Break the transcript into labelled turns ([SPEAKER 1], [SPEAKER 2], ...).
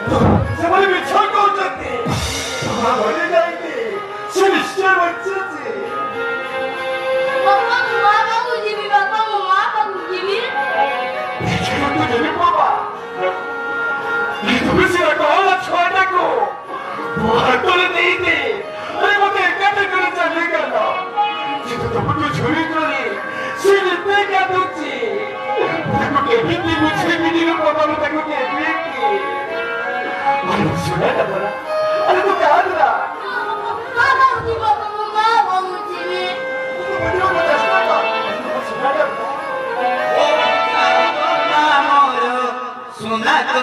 [SPEAKER 1] ସେମାନେ ମିଛ କହୁଛନ୍ତି। ତମେ ଘରେ ଯାଇକି ସେ ନିଶ୍ଚୟ ବଞ୍ଚିଛି।
[SPEAKER 2] ବାପା ମୁଁ ମା ପାଖକୁ ଯିବି, ବାପା ମୁଁ ମା ପାଖକୁ ଯିବି।
[SPEAKER 1] ଦେଖିବାକୁ ଯିବି ବାବା। তুমি সেটা কহলা ছয়টাকু হাতরে নেইনি। আরে মতে একাতে করে চালিয়ে গেল। কিন্তু তোমাকে ঝুড়ি করে সে নিতে কাঁদুছি। তাকে কেমিতি বুঝে মিলির বদল তাকে কেমিতি শোনা যাবে না।